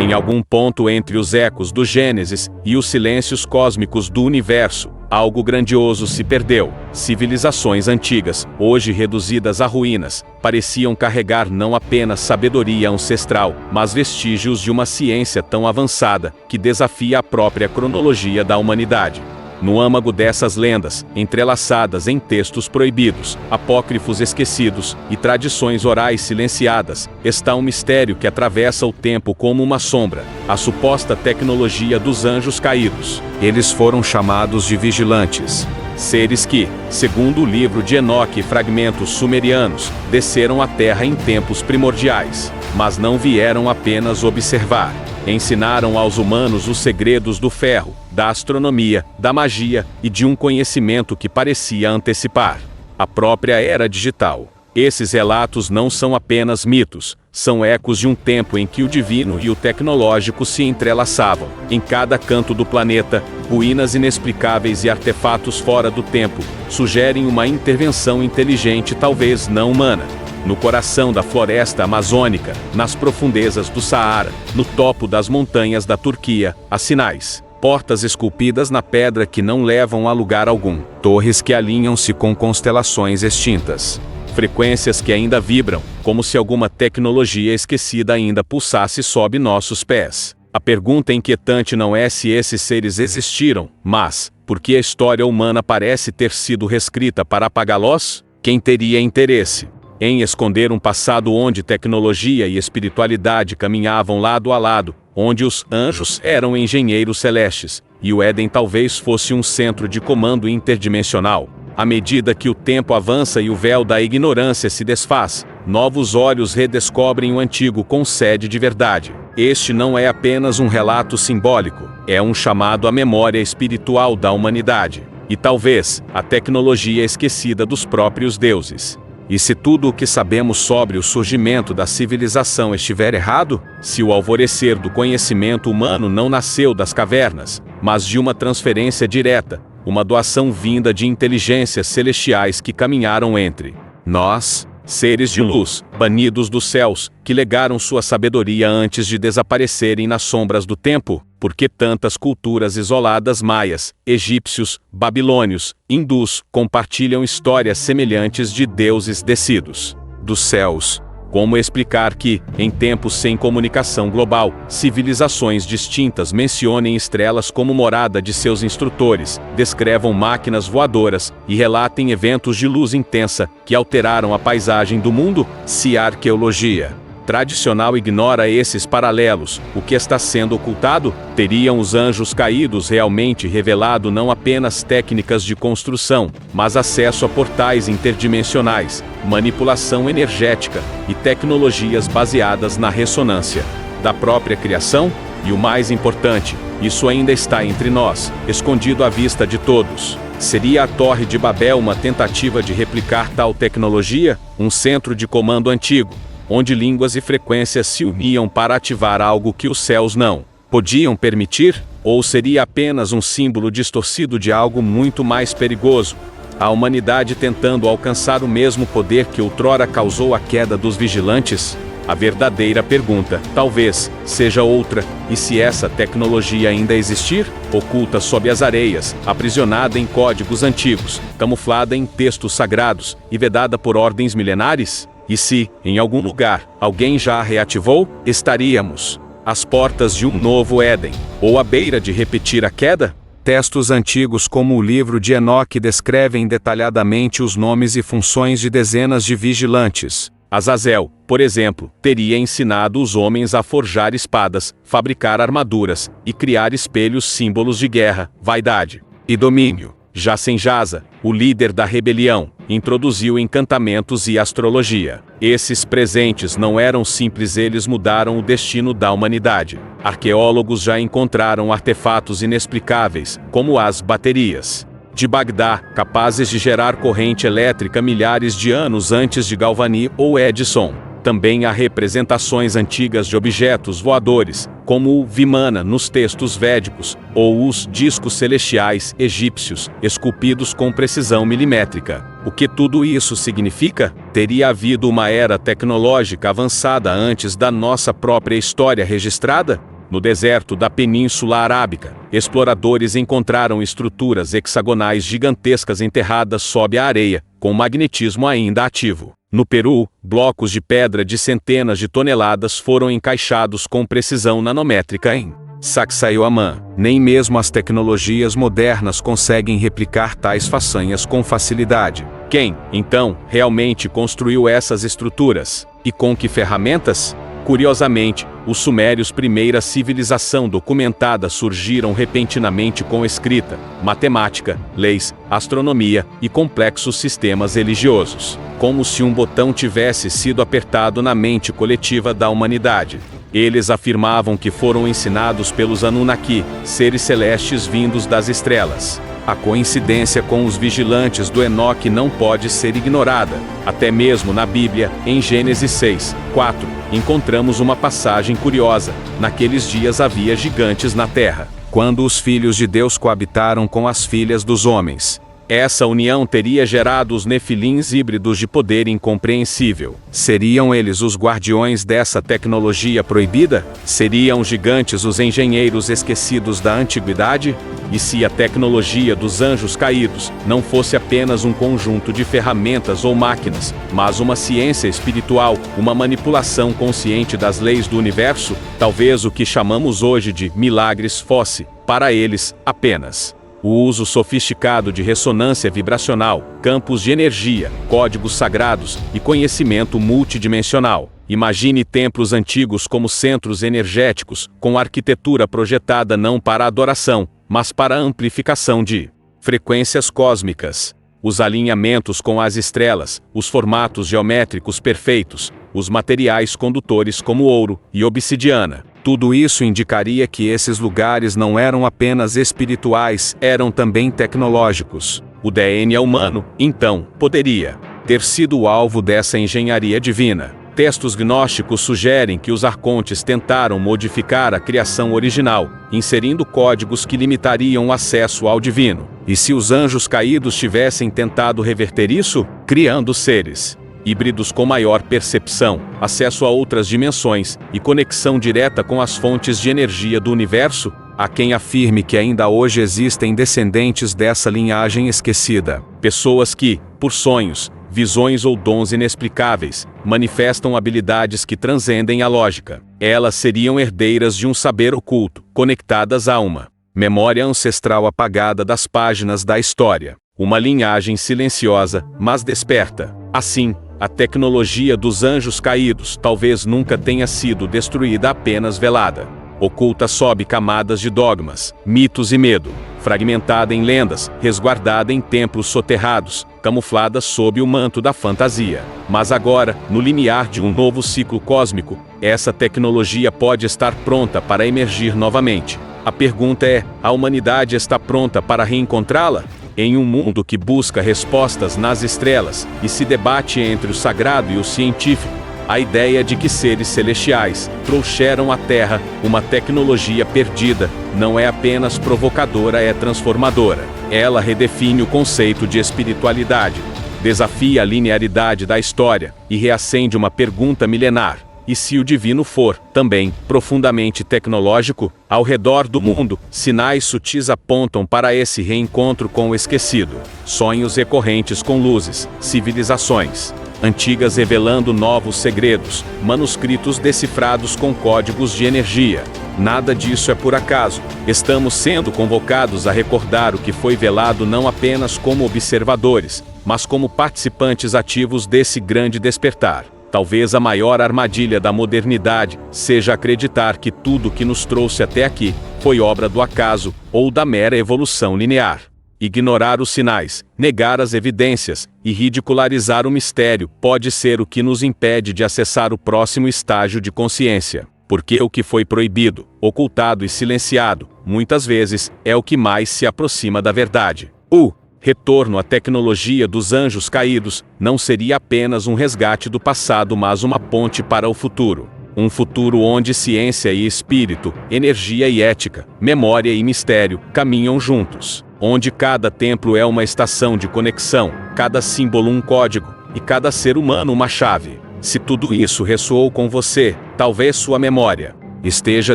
Em algum ponto entre os ecos do Gênesis e os silêncios cósmicos do universo, algo grandioso se perdeu. Civilizações antigas, hoje reduzidas a ruínas, pareciam carregar não apenas sabedoria ancestral, mas vestígios de uma ciência tão avançada que desafia a própria cronologia da humanidade. No âmago dessas lendas, entrelaçadas em textos proibidos, apócrifos esquecidos e tradições orais silenciadas, está um mistério que atravessa o tempo como uma sombra: a suposta tecnologia dos anjos caídos. Eles foram chamados de vigilantes. Seres que, segundo o livro de Enoque e fragmentos sumerianos, desceram à Terra em tempos primordiais, mas não vieram apenas observar. Ensinaram aos humanos os segredos do ferro, da astronomia, da magia e de um conhecimento que parecia antecipar a própria era digital. Esses relatos não são apenas mitos, são ecos de um tempo em que o divino e o tecnológico se entrelaçavam. Em cada canto do planeta, ruínas inexplicáveis e artefatos fora do tempo sugerem uma intervenção inteligente, talvez não humana. No coração da floresta amazônica, nas profundezas do Saara, no topo das montanhas da Turquia, há sinais. Portas esculpidas na pedra que não levam a lugar algum. Torres que alinham-se com constelações extintas. Frequências que ainda vibram, como se alguma tecnologia esquecida ainda pulsasse sob nossos pés. A pergunta inquietante não é se esses seres existiram, mas por que a história humana parece ter sido reescrita para apagá-los? Quem teria interesse em esconder um passado onde tecnologia e espiritualidade caminhavam lado a lado, onde os anjos eram engenheiros celestes, e o Éden talvez fosse um centro de comando interdimensional? À medida que o tempo avança e o véu da ignorância se desfaz, novos olhos redescobrem o antigo com sede de verdade. Este não é apenas um relato simbólico, é um chamado à memória espiritual da humanidade, e talvez a tecnologia esquecida dos próprios deuses. E se tudo o que sabemos sobre o surgimento da civilização estiver errado? Se o alvorecer do conhecimento humano não nasceu das cavernas, mas de uma transferência direta, uma doação vinda de inteligências celestiais que caminharam entre nós, seres de luz, banidos dos céus, que legaram sua sabedoria antes de desaparecerem nas sombras do tempo? Por que tantas culturas isoladas maias, egípcios, babilônios, hindus, compartilham histórias semelhantes de deuses descidos dos céus? Como explicar que, em tempos sem comunicação global, civilizações distintas mencionem estrelas como morada de seus instrutores, descrevam máquinas voadoras e relatem eventos de luz intensa que alteraram a paisagem do mundo? Se a arqueologia tradicional ignora esses paralelos, o que está sendo ocultado? Teriam os anjos caídos realmente revelado não apenas técnicas de construção, mas acesso a portais interdimensionais, manipulação energética e tecnologias baseadas na ressonância da própria criação? E o mais importante, isso ainda está entre nós, escondido à vista de todos. Seria a Torre de Babel uma tentativa de replicar tal tecnologia? Um centro de comando antigo, onde línguas e frequências se uniam para ativar algo que os céus não podiam permitir? Ou seria apenas um símbolo distorcido de algo muito mais perigoso? A humanidade tentando alcançar o mesmo poder que outrora causou a queda dos vigilantes? A verdadeira pergunta, talvez, seja outra: e se essa tecnologia ainda existir? Oculta sob as areias, aprisionada em códigos antigos, camuflada em textos sagrados e vedada por ordens milenares? E se, em algum lugar, alguém já a reativou? Estaríamos às portas de um novo Éden, ou à beira de repetir a queda? Textos antigos como o livro de Enoque descrevem detalhadamente os nomes e funções de dezenas de vigilantes. Azazel, por exemplo, teria ensinado os homens a forjar espadas, fabricar armaduras e criar espelhos, símbolos de guerra, vaidade e domínio. Já Senjaza, o líder da rebelião, introduziu encantamentos e astrologia. Esses presentes não eram simples, eles mudaram o destino da humanidade. Arqueólogos já encontraram artefatos inexplicáveis, como as baterias de Bagdá, capazes de gerar corrente elétrica milhares de anos antes de Galvani ou Edison. Também há representações antigas de objetos voadores, como o Vimana nos textos védicos, ou os discos celestiais egípcios, esculpidos com precisão milimétrica. O que tudo isso significa? Teria havido uma era tecnológica avançada antes da nossa própria história registrada? No deserto da Península Arábica, exploradores encontraram estruturas hexagonais gigantescas enterradas sob a areia, com magnetismo ainda ativo. No Peru, blocos de pedra de centenas de toneladas foram encaixados com precisão nanométrica em Sacsayhuamán. Nem mesmo as tecnologias modernas conseguem replicar tais façanhas com facilidade. Quem, então, realmente construiu essas estruturas? E com que ferramentas? Curiosamente, os sumérios, primeira civilização documentada, surgiram repentinamente com escrita, matemática, leis, astronomia e complexos sistemas religiosos, como se um botão tivesse sido apertado na mente coletiva da humanidade. Eles afirmavam que foram ensinados pelos Anunnaki, seres celestes vindos das estrelas. A coincidência com os vigilantes do Enoque não pode ser ignorada. Até mesmo na Bíblia, em Gênesis 6:4, encontramos uma passagem curiosa. Naqueles dias havia gigantes na terra, quando os filhos de Deus coabitaram com as filhas dos homens. Essa união teria gerado os nefilins híbridos de poder incompreensível. Seriam eles os guardiões dessa tecnologia proibida? Seriam gigantes os engenheiros esquecidos da antiguidade? E se a tecnologia dos anjos caídos não fosse apenas um conjunto de ferramentas ou máquinas, mas uma ciência espiritual, uma manipulação consciente das leis do universo, talvez o que chamamos hoje de milagres fosse, para eles, apenas o uso sofisticado de ressonância vibracional, campos de energia, códigos sagrados e conhecimento multidimensional. Imagine templos antigos como centros energéticos, com arquitetura projetada não para adoração, mas para a amplificação de frequências cósmicas. Os alinhamentos com as estrelas, os formatos geométricos perfeitos, os materiais condutores como ouro e obsidiana. Tudo isso indicaria que esses lugares não eram apenas espirituais, eram também tecnológicos. O DNA humano, então, poderia ter sido o alvo dessa engenharia divina. Textos gnósticos sugerem que os arcontes tentaram modificar a criação original, inserindo códigos que limitariam o acesso ao divino. E se os anjos caídos tivessem tentado reverter isso, criando seres híbridos com maior percepção, acesso a outras dimensões e conexão direta com as fontes de energia do universo, há quem afirme que ainda hoje existem descendentes dessa linhagem esquecida. Pessoas que, por sonhos, visões ou dons inexplicáveis, manifestam habilidades que transcendem a lógica. Elas seriam herdeiras de um saber oculto, conectadas a uma memória ancestral apagada das páginas da história. Uma linhagem silenciosa, mas desperta. Assim, a tecnologia dos anjos caídos talvez nunca tenha sido destruída, apenas velada. Oculta sob camadas de dogmas, mitos e medo, fragmentada em lendas, resguardada em templos soterrados, camuflada sob o manto da fantasia. Mas agora, no limiar de um novo ciclo cósmico, essa tecnologia pode estar pronta para emergir novamente. A pergunta é: a humanidade está pronta para reencontrá-la? Em um mundo que busca respostas nas estrelas e se debate entre o sagrado e o científico, a ideia de que seres celestiais trouxeram à Terra uma tecnologia perdida não é apenas provocadora, é transformadora. Ela redefine o conceito de espiritualidade, desafia a linearidade da história e reacende uma pergunta milenar: e se o divino for, também, profundamente tecnológico? Ao redor do mundo, sinais sutis apontam para esse reencontro com o esquecido. Sonhos recorrentes com luzes, civilizações antigas revelando novos segredos, manuscritos decifrados com códigos de energia. Nada disso é por acaso. Estamos sendo convocados a recordar o que foi velado não apenas como observadores, mas como participantes ativos desse grande despertar. Talvez a maior armadilha da modernidade seja acreditar que tudo que nos trouxe até aqui foi obra do acaso ou da mera evolução linear. Ignorar os sinais, negar as evidências e ridicularizar o mistério pode ser o que nos impede de acessar o próximo estágio de consciência. Porque o que foi proibido, ocultado e silenciado, muitas vezes, é o que mais se aproxima da verdade. O retorno à tecnologia dos anjos caídos não seria apenas um resgate do passado, mas uma ponte para o futuro. Um futuro onde ciência e espírito, energia e ética, memória e mistério caminham juntos. Onde cada templo é uma estação de conexão, cada símbolo um código, e cada ser humano uma chave. Se tudo isso ressoou com você, talvez sua memória esteja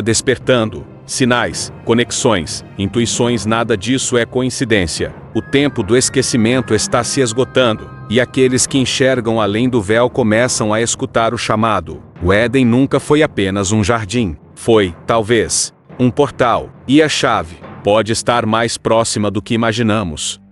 despertando. Sinais, conexões, intuições, nada disso é coincidência. O tempo do esquecimento está se esgotando, e aqueles que enxergam além do véu começam a escutar o chamado. O Éden nunca foi apenas um jardim. Foi, talvez, um portal, e a chave pode estar mais próxima do que imaginamos.